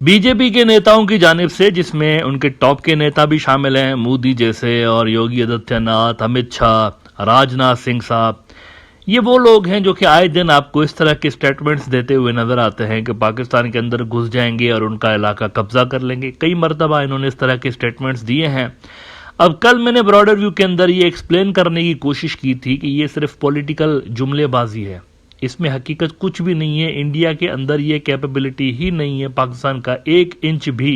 BJP के नेताओं की जानिब से, जिसमें उनके टॉप के नेता भी शामिल हैं, मोदी जैसे और योगी आदित्यनाथ, अमित शाह, राजनाथ सिंह साहब, ये वो लोग हैं जो कि आए दिन आपको इस तरह के स्टेटमेंट्स देते हुए नजर आते हैं कि पाकिस्तान के अंदर घुस जाएंगे और उनका इलाका कब्जा कर लेंगे। कई मरतबा इन्होंने इस तरह के स्टेटमेंट्स दिए हैं। अब कल मैंने ब्रॉडर व्यू के अंदर ये एक्सप्लेन करने की कोशिश की थी कि ये सिर्फ पॉलिटिकल जुमलेबाजी है, इसमें हकीकत कुछ भी नहीं है। इंडिया के अंदर ये कैपेबिलिटी ही नहीं है पाकिस्तान का 1 इंच भी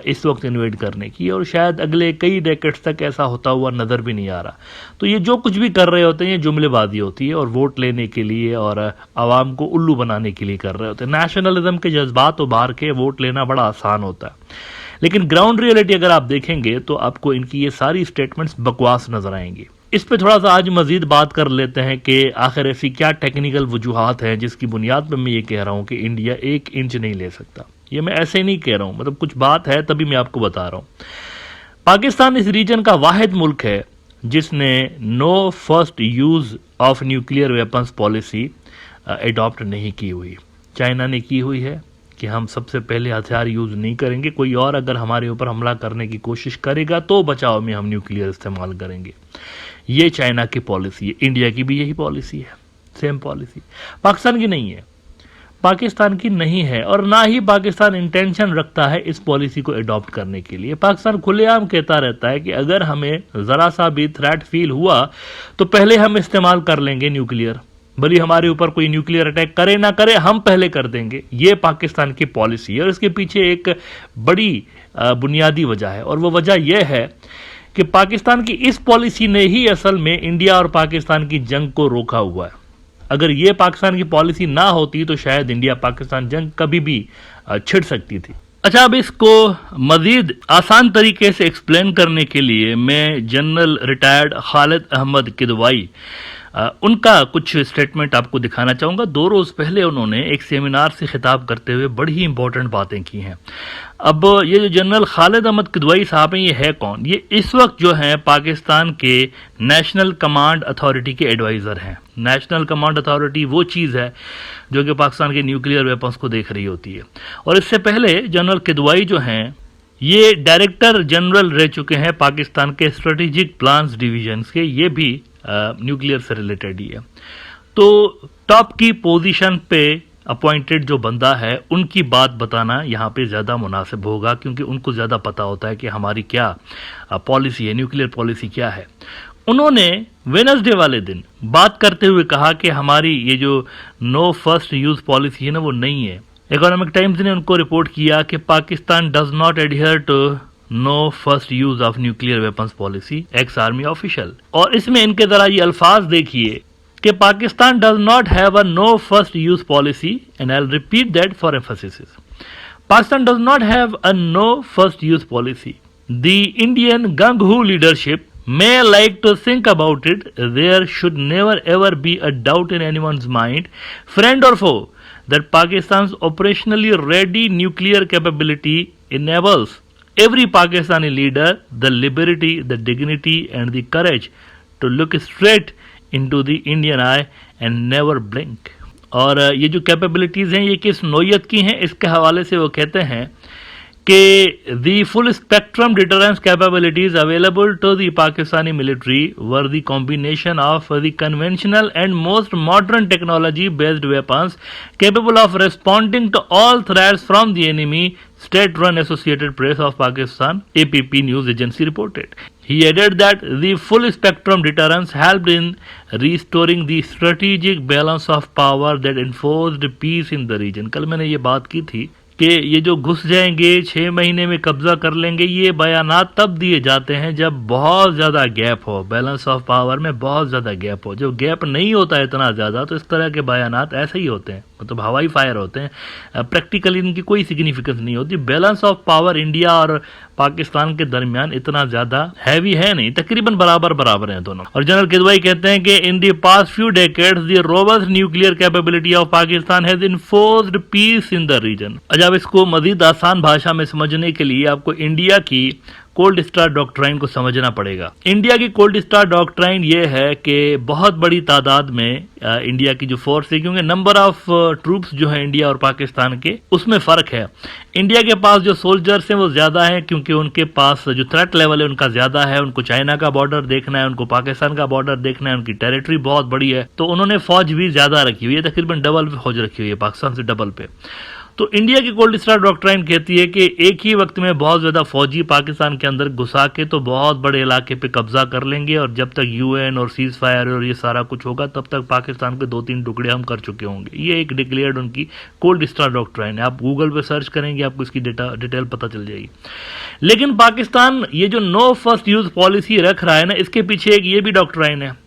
इस वक्त इन्वेड करने की, और शायद अगले कई डेकेड्स तक ऐसा होता हुआ नजर भी नहीं आ रहा। तो ये जो कुछ भी कर रहे होते हैं ये जुमलेबाजी होती है और वोट लेने के लिए और आवाम को उल्लू बनाने के लिए कर रहे होते हैं। नेशनलिज्म के जज्बात उभार के वोट लेना बड़ा आसान होता है, लेकिन ग्राउंड रियलिटी अगर आप देखेंगे तो आपको इनकी ये सारी स्टेटमेंट्स बकवास नजर आएंगी। इस पे थोड़ा सा आज मजीद बात कर लेते हैं कि आखिर ऐसी क्या टेक्निकल वजूहात हैं जिसकी बुनियाद पर मैं ये कह रहा हूं कि इंडिया 1 इंच नहीं ले सकता। ये मैं ऐसे नहीं कह रहा हूं, मतलब कुछ बात है तभी मैं आपको बता रहा हूं। पाकिस्तान इस रीजन का वाहिद मुल्क है जिसने no first use of nuclear weapons policy adopt नहीं की हुई। चाइना ने की हुई है कि हम सबसे पहले हथियार यूज नहीं करेंगे, कोई और अगर हमारे ऊपर हमला करने की कोशिश करेगा तो बचाव में हम न्यूक्लियर इस्तेमाल करेंगे। ये चाइना की पॉलिसी है। इंडिया की भी यही पॉलिसी है, सेम पॉलिसी। पाकिस्तान की नहीं है, पाकिस्तान की नहीं है, और ना ही पाकिस्तान इंटेंशन रखता है इस पॉलिसी को अडॉप्ट करने के लिए। पाकिस्तान खुलेआम कहता रहता है कि अगर हमें जरा सा भी थ्रेट फील हुआ तो पहले हम इस्तेमाल कर लेंगे न्यूक्लियर, भले हमारे ऊपर कोई न्यूक्लियर अटैक करे ना करे, हम पहले कर देंगे। ये पाकिस्तान की पॉलिसी है और इसके पीछे एक बड़ी बुनियादी वजह है, और वो वजह यह है कि पाकिस्तान की इस पॉलिसी ने ही असल में इंडिया और पाकिस्तान की जंग को रोका हुआ है। अगर ये पाकिस्तान की पॉलिसी ना होती तो शायद इंडिया पाकिस्तान जंग कभी भी छिड़ सकती थी। अच्छा, अब इसको मजीद आसान तरीके से एक्सप्लेन करने के लिए मैं जनरल रिटायर्ड खालिद अहमद किदवाई उनका कुछ स्टेटमेंट आपको दिखाना चाहूंगा। 2 रोज पहले उन्होंने एक सेमिनार से खिताब करते हुए बड़ी ही इंपॉर्टेंट बातें की हैं। अब ये जो जनरल खालिद अहमद किदवाई साहब हैं, ये है कौन? ये इस वक्त जो हैं पाकिस्तान के नेशनल कमांड अथॉरिटी के एडवाइजर हैं। नेशनल कमांड अथॉरिटी वो चीज़ है जो कि पाकिस्तान के न्यूक्लियर वेपन्स को देख रही होती है, और इससे पहले जनरल किदवाई जो हैं ये डायरेक्टर जनरल रह चुके हैं पाकिस्तान के स्ट्रेटेजिक प्लान्स डिवीजन के। ये भी न्यूक्लियर से रिलेटेड ही है। तो टॉप की पोजीशन पे अपॉइंटेड जो बंदा है उनकी बात बताना यहाँ पे ज़्यादा मुनासिब होगा, क्योंकि उनको ज़्यादा पता होता है कि हमारी क्या पॉलिसी है, न्यूक्लियर पॉलिसी क्या है। उन्होंने वेडनेसडे वाले दिन बात करते हुए कहा कि हमारी ये जो नो फर्स्ट यूज पॉलिसी है ना, वो नहीं है। इकोनॉमिक टाइम्स ने उनको रिपोर्ट किया कि Pakistan does not adhere to no first use of nuclear weapons policy, ex army official. और इसमें इनके जरा ये अल्फाज देखिए कि Pakistan does not have a no first use policy, and I will repeat that for emphasis. Pakistan does not have a no first use policy. The Indian gung-ho leadership may like to think about it. There should never ever be a doubt in anyone's mind, friend or foe, that Pakistan's operationally ready nuclear capability enables every Pakistani leader the liberty, the dignity and the courage to look straight into the Indian eye and never blink. और ये जो capabilities हैं ये किस नौयत की हैं, इसके हवाले से वो कहते हैं कि the full spectrum deterrence capabilities available to the Pakistani military were the combination of the conventional and most modern technology based weapons capable of responding to all threats from the enemy, state-run Associated Press of Pakistan APP news agency reported. He added that the full spectrum deterrence helped in restoring the strategic balance of power that enforced peace in the region. कल मैंने ये बात की थी कि ये जो घुस जाएंगे 6 महीने में कब्जा कर लेंगे, ये बयानात तब दिए जाते हैं जब बहुत ज़्यादा गैप हो, बैलेंस ऑफ पावर में बहुत ज़्यादा गैप हो। जब गैप नहीं होता है इतना ज़्यादा तो इस तरह के बयानात ऐसे ही होते हैं, मतलब हवाई फायर होते हैं, प्रैक्टिकली इनकी कोई सिग्निफिकेंस नहीं होती। बैलेंस ऑफ पावर इंडिया और पाकिस्तान के दरमियान इतना ज़्यादा हैवी है नहीं, तकरीबन बराबर बराबर हैं दोनों। और जनरल किदवाई कहते हैं कि in the past few decades the robust nuclear capability of Pakistan has enforced peace in the region. अब इसको मजीद आसान भाषा में समझने के लिए आपको इंडिया की कोल्ड स्टार डॉक्ट्राइन को समझना पड़ेगा। इंडिया की कोल्ड स्टार डॉक्ट्राइन ये है कि बहुत बड़ी तादाद में इंडिया की जो फोर्स है, क्योंकि नंबर ऑफ ट्रूप्स जो है इंडिया और पाकिस्तान के उसमें फर्क है। इंडिया के पास जो सोल्जर्स हैं वो ज्यादा हैं क्योंकि उनके पास जो थ्रेट लेवल है उनका ज्यादा है। उनको चाइना का बॉर्डर देखना है, उनको पाकिस्तान का बॉर्डर देखना है, उनकी टेरिटरी बहुत बड़ी है, तो उन्होंने फौज भी ज्यादा रखी हुई है, तकरीबन डबल फौज रखी हुई है, पाकिस्तान से डबल पे। तो इंडिया की कोल्ड स्टार डॉक्ट्राइन कहती है कि एक ही वक्त में बहुत ज्यादा फौजी पाकिस्तान के अंदर घुसा के तो बहुत बड़े इलाके पे कब्जा कर लेंगे, और जब तक यूएन और सीज फायर और ये सारा कुछ होगा तब तक पाकिस्तान के 2-3 टुकड़े हम कर चुके होंगे। ये एक डिक्लेयर्ड उनकी कोल्ड स्टार डॉक्ट्राइन है। आप गूगल पे सर्च करेंगे आपको इसकी डिटेल पता चल जाएगी। लेकिन पाकिस्तान ये जो नो फर्स्ट यूज पॉलिसी रख रहा है ना, इसके पीछे एक ये भी डॉक्ट्राइन है।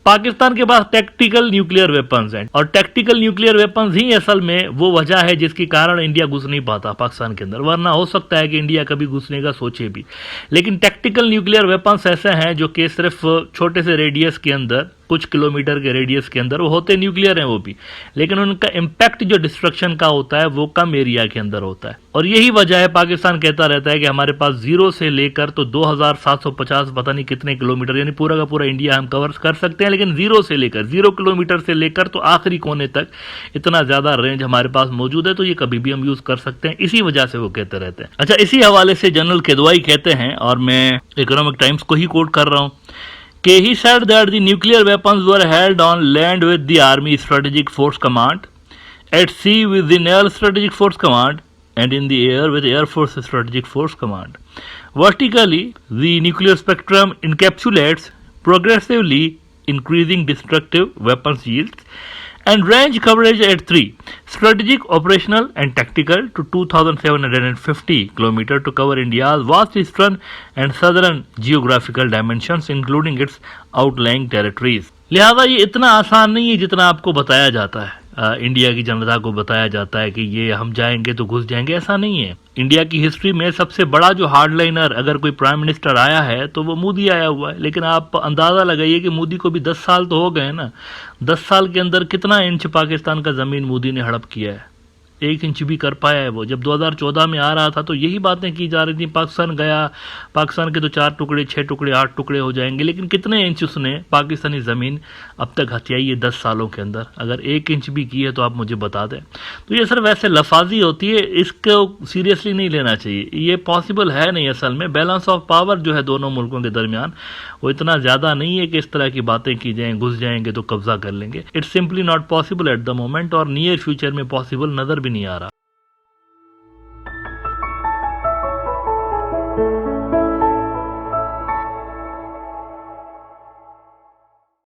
पाकिस्तान के पास टैक्टिकल न्यूक्लियर वेपन्स हैं, और टैक्टिकल न्यूक्लियर वेपन्स ही असल में वो वजह है जिसके कारण इंडिया घुस नहीं पाता पाकिस्तान के अंदर, वरना हो सकता है कि इंडिया कभी घुसने का सोचे भी। लेकिन टैक्टिकल न्यूक्लियर वेपन्स ऐसे हैं जो कि सिर्फ छोटे से रेडियस के अंदर, कुछ किलोमीटर के रेडियस के अंदर वो होते न्यूक्लियर हैं वो भी, लेकिन उनका इम्पैक्ट जो डिस्ट्रक्शन का होता है वो कम एरिया के अंदर होता है। और यही वजह है पाकिस्तान कहता रहता है कि हमारे पास 0 से लेकर तो 2750 पता नहीं कितने किलोमीटर, यानी पूरा का पूरा इंडिया हम कवर कर सकते हैं, लेकिन 0 किलोमीटर से लेकर तो आखिरी कोने तक इतना ज्यादा रेंज हमारे पास मौजूद है, तो ये कभी भी हम यूज कर सकते हैं। इसी वजह से वो कहते रहते हैं। अच्छा, इसी हवाले से जनरल किदवाई कहते हैं, और मैं इकोनॉमिक टाइम्स को ही कोट कर रहा हूं, he said that the nuclear weapons were held on land with the Army Strategic Force Command, at sea with the Naval Strategic Force Command, and in the air with Air Force Strategic Force Command. Vertically, the nuclear spectrum encapsulates progressively increasing destructive weapons yields and range coverage at 3 strategic, operational and tactical to 2750 km to cover India's vast eastern and southern geographical dimensions including its outlying territories. लिहाजा ये इतना आसान नहीं है जितना आपको बताया जाता है, इंडिया की जनता को बताया जाता है कि ये हम जाएंगे तो घुस जाएंगे, ऐसा नहीं है। इंडिया की हिस्ट्री में सबसे बड़ा जो हार्डलाइनर अगर कोई प्राइम मिनिस्टर आया है तो वो मोदी आया हुआ है, लेकिन आप अंदाजा लगाइए कि मोदी को भी 10 साल तो हो गए ना। 10 साल के अंदर कितना इंच पाकिस्तान का जमीन मोदी ने हड़प किया है, 1 इंच भी कर पाया है वो। जब 2014 में आ रहा था तो यही बातें की जा रही थी, पाकिस्तान गया, पाकिस्तान के तो 4 टुकड़े 6 टुकड़े 8 टुकड़े हो जाएंगे, लेकिन कितने इंच उसने पाकिस्तानी ज़मीन अब तक हथियाई है 10 सालों के अंदर? अगर 1 इंच भी की है तो आप मुझे बता दें। तो ये सिर्फ वैसे लफाजी होती है, इसको सीरियसली नहीं लेना चाहिए, ये पॉसिबल है नहीं। असल में बैलेंस ऑफ पावर जो है दोनों मुल्कों के दरमियान वो इतना ज़्यादा नहीं है कि इस तरह की बातें की जाएँ, घुस जाएंगे तो कब्जा कर लेंगे। It's simply not possible at the moment, और नियर फ्यूचर में पॉसिबल नज़र भी नहीं आ रहा।